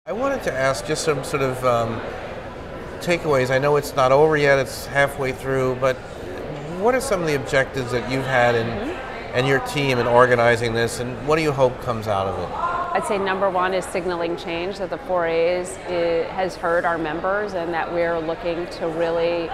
I wanted to ask just some sort of takeaways. I know it's not over yet, it's halfway through, but what are some of the objectives that you've had and your team in organizing this, and what do you hope comes out of it? I'd say number one is signaling change, that the 4A's has heard our members and that we're looking to really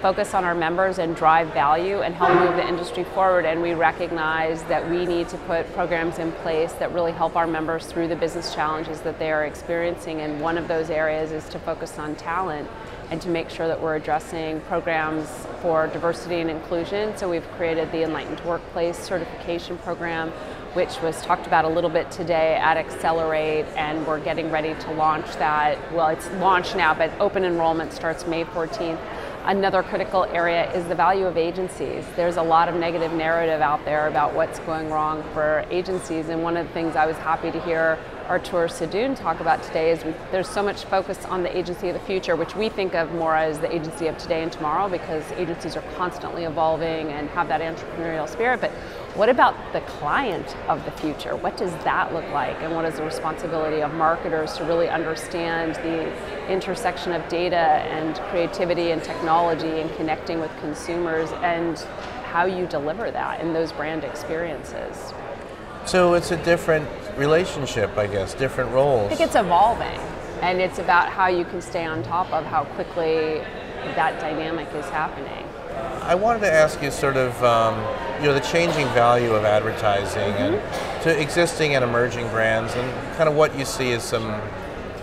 focus on our members and drive value and help move the industry forward. And we recognize that we need to put programs in place that really help our members through the business challenges that they are experiencing. And one of those areas is to focus on talent and to make sure that we're addressing programs for diversity and inclusion. So we've created the Enlightened Workplace certification program, which was talked about a little bit today at Accelerate, and we're getting ready to launch that. Well, it's launched now, but open enrollment starts May 14th. Another critical area is the value of agencies. There's a lot of negative narrative out there about what's going wrong for agencies, and one of the things I was happy to hear Artur Sadoun talk about today is there's so much focus on the agency of the future, which we think of more as the agency of today and tomorrow, because agencies are constantly evolving and have that entrepreneurial spirit. But what about the client of the future? What does that look like? And what is the responsibility of marketers to really understand the intersection of data and creativity and technology and connecting with consumers, and how you deliver that in those brand experiences? So it's a different relationship, I guess, different roles. I think it's evolving, and it's about how you can stay on top of how quickly that dynamic is happening. I wanted to ask you sort of, the changing value of advertising and to existing and emerging brands, and kind of what you see as some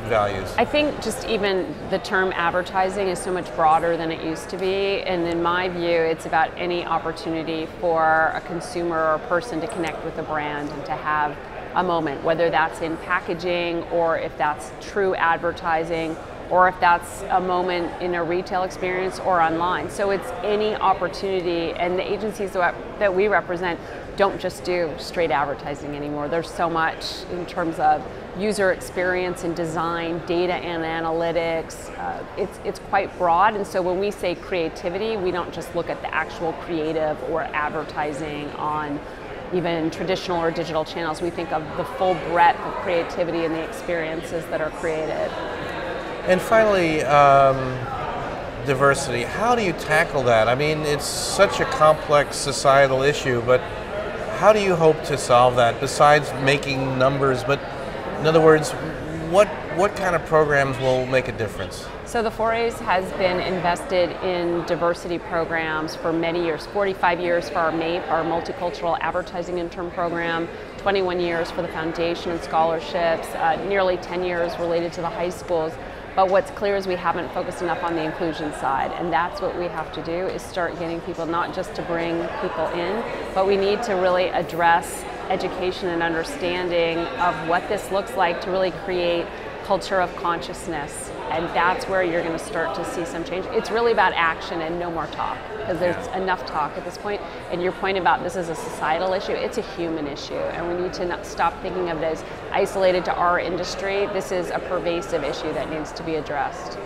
values. I think just even the term advertising is so much broader than it used to be, and in my view it's about any opportunity for a consumer or a person to connect with a brand and to have a moment, whether that's in packaging or if that's true advertising, or if that's a moment in a retail experience or online. So it's any opportunity, and the agencies that we represent don't just do straight advertising anymore. There's so much in terms of user experience and design, data and analytics. It's quite broad, and so when we say creativity, we don't just look at the actual creative or advertising on even traditional or digital channels. We think of the full breadth of creativity and the experiences that are created. And finally, diversity. How do you tackle that? I mean, it's such a complex societal issue, but how do you hope to solve that besides making numbers? But in other words, what kind of programs will make a difference? So the 4A's has been invested in diversity programs for many years, 45 years for our MAPE, our Multicultural Advertising Intern Program, 21 years for the foundation and scholarships, nearly 10 years related to the high schools. But what's clear is we haven't focused enough on the inclusion side, and that's what we have to do, is start getting people, not just to bring people in, but we need to really address education and understanding of what this looks like to really create culture of consciousness, and that's where you're going to start to see some change. It's really about action and no more talk, because there's enough talk at this point. And your point about this is a societal issue, it's a human issue, and we need to not stop thinking of it as isolated to our industry. This is a pervasive issue that needs to be addressed.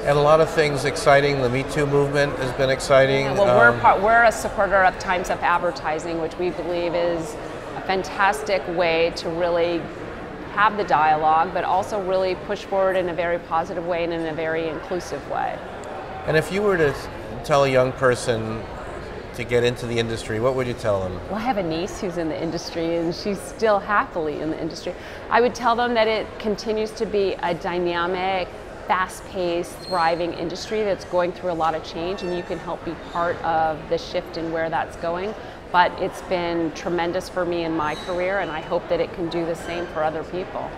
And a lot of things exciting. The Me Too movement has been exciting. Yeah, well, we're a supporter of Time's Up advertising, which we believe is a fantastic way to really have the dialogue, but also really push forward in a very positive way and in a very inclusive way. And if you were to tell a young person to get into the industry, what would you tell them? Well, I have a niece who's in the industry, and she's still happily in the industry. I would tell them that it continues to be a dynamic, fast-paced, thriving industry that's going through a lot of change, and you can help be part of the shift in where that's going. But it's been tremendous for me in my career, and I hope that it can do the same for other people.